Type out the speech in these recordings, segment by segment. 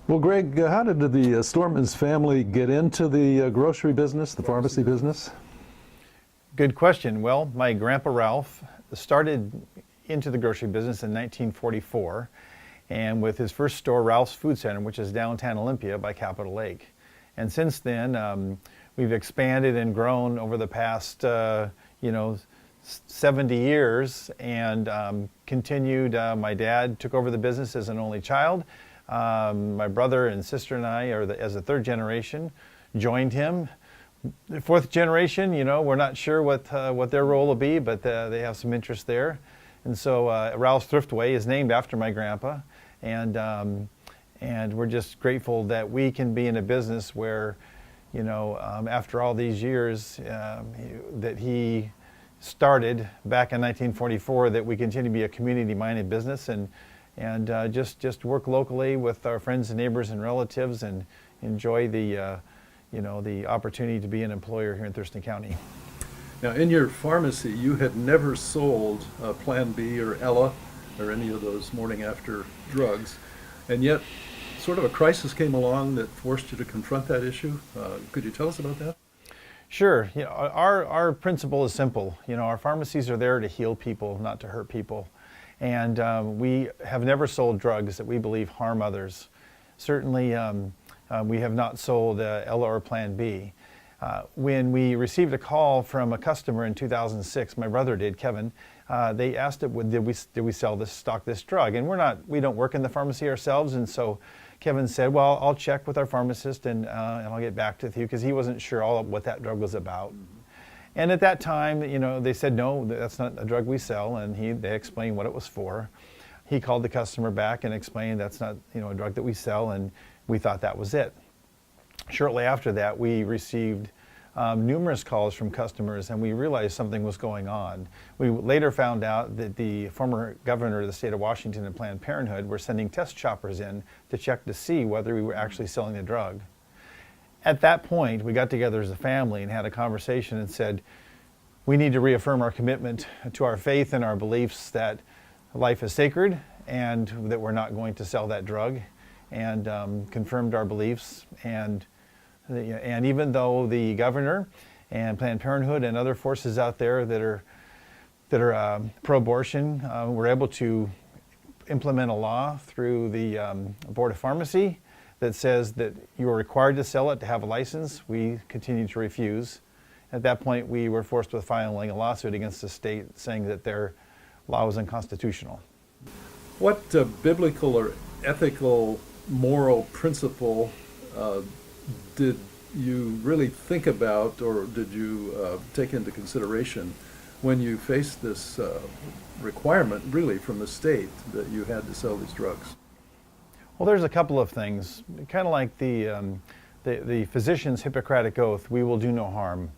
Well, Greg, how did the Stormans family get into the grocery business, the pharmacy business? Good question. Well, my grandpa Ralph started into the grocery business in 1944, and with his first store, Ralph's Food Center, which is downtown Olympia by Capitol Lake. And since then, we've expanded and grown over the past, 70 years, and continued. My dad took over the business as an only child. My brother and sister and I, as a third generation, joined him. The fourth generation, we're not sure what their role will be, but they have some interest there. And so Ralph's Thriftway is named after my grandpa, and we're just grateful that we can be in a business where, after all these years that he started back in 1944, that we continue to be a community-minded business and just work locally with our friends and neighbors and relatives and enjoy the opportunity to be an employer here in Thurston County. Now, in your pharmacy, you had never sold Plan B or Ella or any of those morning after drugs, and yet sort of a crisis came along that forced you to confront that issue. Could you tell us about that? Sure. Our principle is simple. Our pharmacies are there to heal people, not to hurt people. And we have never sold drugs that we believe harm others. Certainly, we have not sold Ella or Plan B. When we received a call from a customer in 2006, my brother did, Kevin, they asked did we stock this drug? And we don't work in the pharmacy ourselves, and so Kevin said, well, I'll check with our pharmacist and I'll get back to you, because he wasn't sure all of what that drug was about. And at that time, they said, no, that's not a drug we sell, and they explained what it was for. He called the customer back and explained that's not a drug that we sell, and we thought that was it. Shortly after that, we received numerous calls from customers, and we realized something was going on. We later found out that the former governor of the state of Washington and Planned Parenthood were sending test shoppers in to check to see whether we were actually selling the drug. At that point, we got together as a family and had a conversation and said, we need to reaffirm our commitment to our faith and our beliefs that life is sacred and that we're not going to sell that drug, and confirmed our beliefs. And even though the governor and Planned Parenthood and other forces out there that are pro-abortion were able to implement a law through the Board of Pharmacy that says that you are required to sell it to have a license, we continue to refuse. At that point, we were forced with filing a lawsuit against the state saying that their law was unconstitutional. What biblical or ethical, moral principle did you really think about, or did you take into consideration when you faced this requirement, really, from the state that you had to sell these drugs? Well, there's a couple of things. Kind of like the physician's Hippocratic oath, we will do no harm.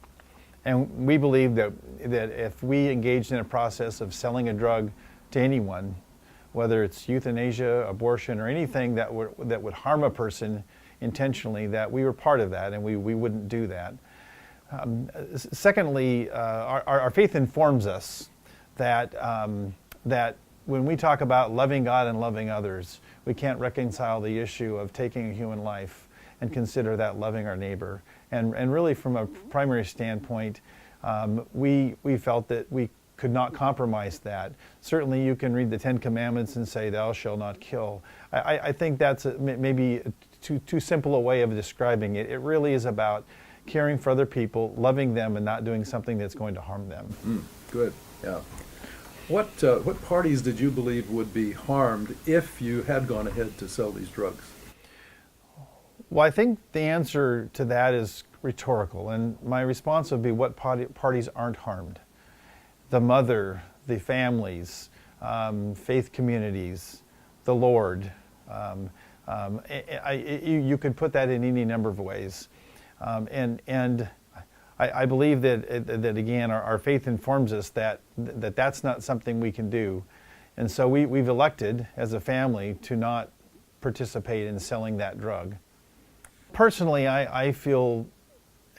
And we believe that if we engaged in a process of selling a drug to anyone, whether it's euthanasia, abortion, or anything that would harm a person intentionally, that we were part of that, and we wouldn't do that. Secondly, our faith informs us that when we talk about loving God and loving others, we can't reconcile the issue of taking a human life and consider that loving our neighbor. And really, from a primary standpoint, we felt that we could not compromise that. Certainly, you can read the Ten Commandments and say, thou shalt not kill. I think that's maybe too simple a way of describing it. It really is about caring for other people, loving them, and not doing something that's going to harm them. Good, yeah. What parties did you believe would be harmed if you had gone ahead to sell these drugs? Well, I think the answer to that is rhetorical, and my response would be what parties aren't harmed. The mother, the families, faith communities, the Lord. You could put that in any number of ways. And I believe that again, our faith informs us that that's not something we can do. And so we've elected as a family to not participate in selling that drug. Personally, I feel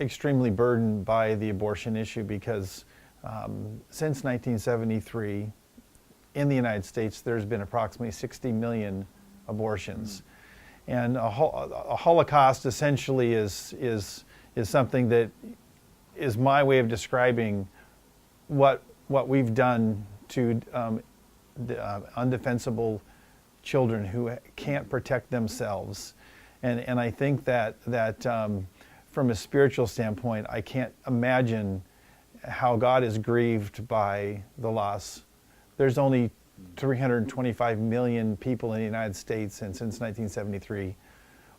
extremely burdened by the abortion issue because since 1973, in the United States, there's been approximately 60 million abortions. And a Holocaust essentially is something that is my way of describing what we've done to undefensible children who can't protect themselves. And I think that from a spiritual standpoint, I can't imagine how God is grieved by the loss. There's only 325 million people in the United States, and since 1973,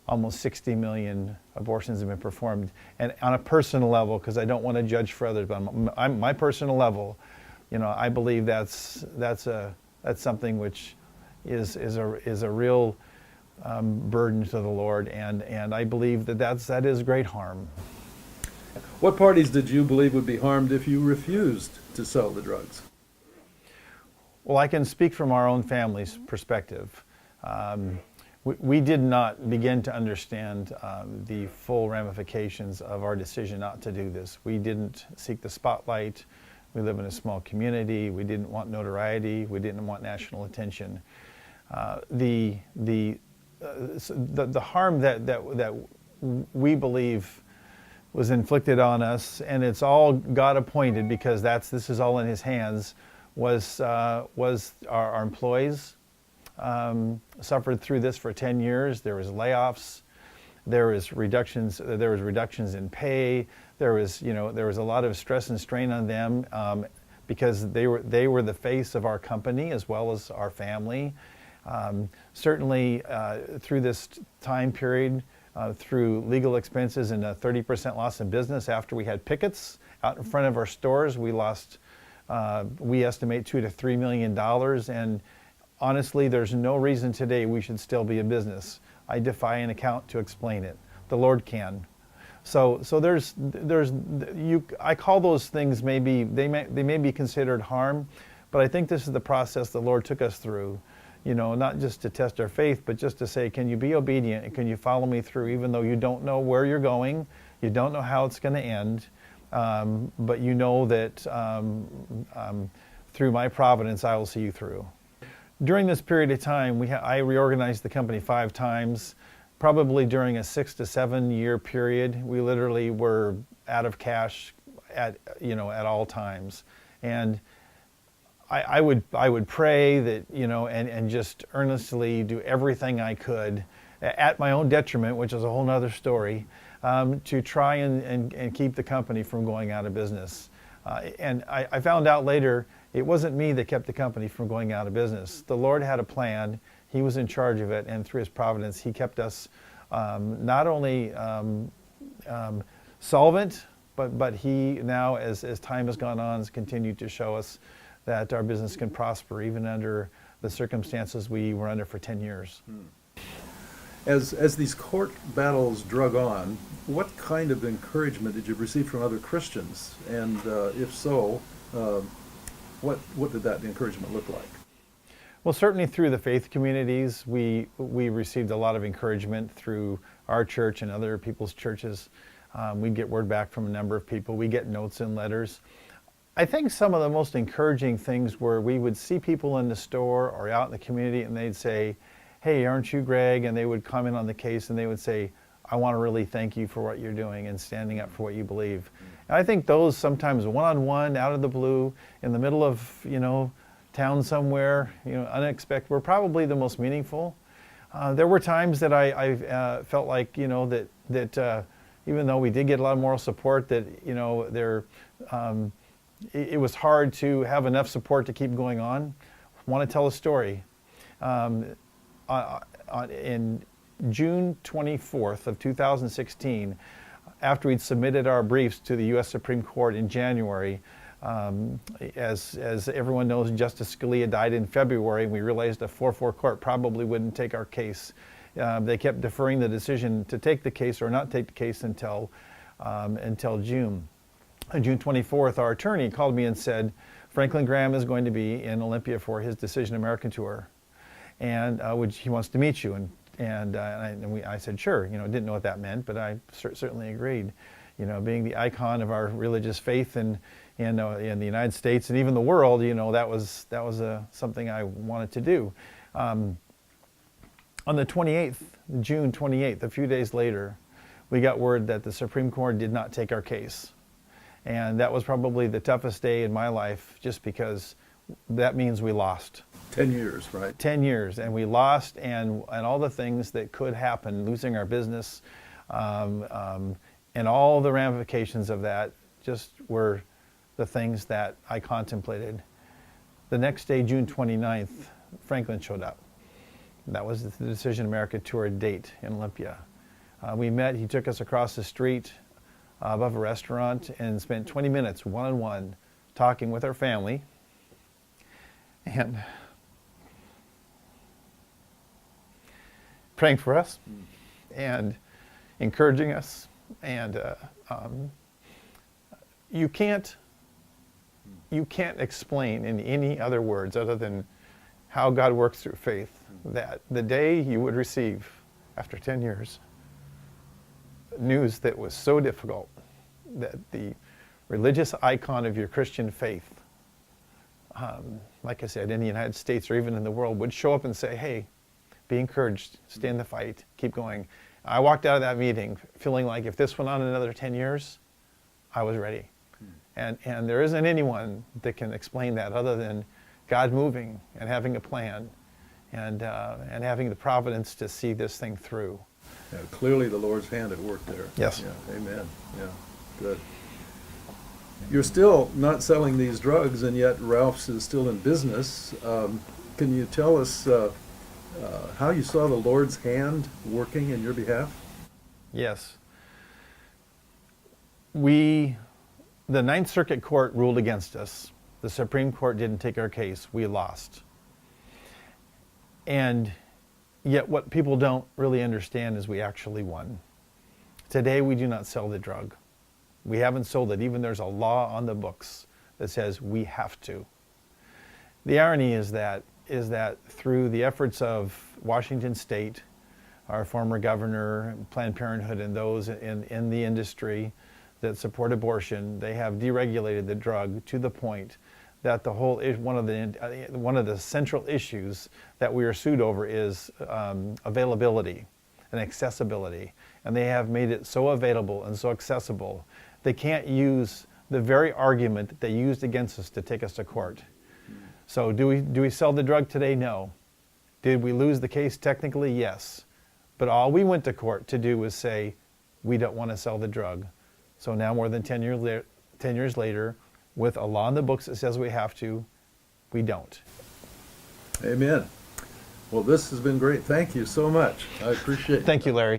almost 60 million abortions have been performed. And on a personal level, because I don't want to judge for others, but on my personal level, I believe that's something which is a real burden to the Lord, and I believe that is great harm. What parties did you believe would be harmed if you refused to sell the drugs? Well, I can speak from our own family's perspective. We did not begin to understand the full ramifications of our decision not to do this. We didn't seek the spotlight. We live in a small community. We didn't want notoriety. We didn't want national attention. The harm that we believe was inflicted on us, and it's all God appointed because this is all in His hands, was our employees suffered through this for 10 years. There was layoffs, there was reductions in pay. There was a lot of stress and strain on them because they were the face of our company as well as our family. Certainly through this time period, through legal expenses and a 30% loss in business after we had pickets out in front of our stores, we lost, we estimate, $2 to $3 million. And honestly, there's no reason today we should still be in business. I defy an account to explain it. The Lord can. So I call those things they may be considered harm, but I think this is the process the Lord took us through. Not just to test our faith, but just to say, can you be obedient and can you follow me through, even though you don't know where you're going, you don't know how it's going to end, but you know that through my providence, I will see you through. During this period of time, I reorganized the company 5 times, probably during a 6 to 7 year period. We literally were out of cash at all times. And I would pray that, and just earnestly do everything I could at my own detriment, which is a whole nother story, to try and keep the company from going out of business. And I found out later, it wasn't me that kept the company from going out of business. The Lord had a plan. He was in charge of it, and through His providence, He kept us not only solvent, but He now, as time has gone on, has continued to show us that our business can prosper even under the circumstances we were under for 10 years. As these court battles drug on, what kind of encouragement did you receive from other Christians? And if so, what did that encouragement look like? Well, certainly through the faith communities, we received a lot of encouragement through our church and other people's churches. We'd get word back from a number of people. We get notes and letters. I think some of the most encouraging things were we would see people in the store or out in the community and they'd say, "Hey, aren't you Greg?" And they would comment on the case and they would say, "I want to really thank you for what you're doing and standing up for what you believe." And I think those sometimes one-on-one, out of the blue, in the middle of, town somewhere, unexpected, were probably the most meaningful. There were times that I felt like, that even though we did get a lot of moral support, that, it was hard to have enough support to keep going on. I want to tell a story. In June 24th of 2016, after we'd submitted our briefs to the U.S. Supreme Court in January, as everyone knows, Justice Scalia died in February, and we realized a 4-4 court probably wouldn't take our case. They kept deferring the decision to take the case or not take the case until June. On June 24th, our attorney called me and said, Franklin Graham is going to be in Olympia for his Decision American tour, and he wants to meet you. And I said, sure. Didn't know what that meant, but I certainly agreed. Being the icon of our religious faith in the United States and even the world, that was something I wanted to do. On the 28th, June 28th, a few days later, we got word that the Supreme Court did not take our case. And that was probably the toughest day in my life, just because that means we lost. 10 years, right? 10 years, and we lost, and all the things that could happen, losing our business, and all the ramifications of that just were the things that I contemplated. The next day, June 29th, Franklin showed up. That was the Decision America Tour date in Olympia. We met, he took us across the street above a restaurant and spent 20 minutes one-on-one talking with our family and praying for us and encouraging us. And you can't explain in any other words other than how God works through faith that the day you would receive, after 10 years, news that was so difficult that the religious icon of your Christian faith, like I said, in the United States or even in the world, would show up and say, hey, be encouraged, stay in the fight, keep going. I walked out of that meeting feeling like if this went on another 10 years, I was ready. And there isn't anyone that can explain that other than God moving and having a plan and having the providence to see this thing through. Yeah, clearly the Lord's hand at work there. Yes. Yeah, amen. Yeah, good. You're still not selling these drugs, and yet Ralph's is still in business. Can you tell us how you saw the Lord's hand working in your behalf? Yes. The Ninth Circuit Court ruled against us. The Supreme Court didn't take our case. We lost. And yet what people don't really understand is we actually won. Today we do not sell the drug. We haven't sold it. Even there's a law on the books that says we have to. The irony is that through the efforts of Washington State, our former governor, Planned Parenthood, and those in the industry that support abortion, they have deregulated the drug to the point that one of the central issues that we are sued over is availability and accessibility. And they have made it so available and so accessible, they can't use the very argument that they used against us to take us to court. So do we sell the drug today? No. Did we lose the case technically? Yes. But all we went to court to do was say, we don't want to sell the drug. So now more than 10 years later, with a law in the books that says we have to, we don't. Amen. Well, this has been great. Thank you so much. I appreciate it. Thank you, Larry.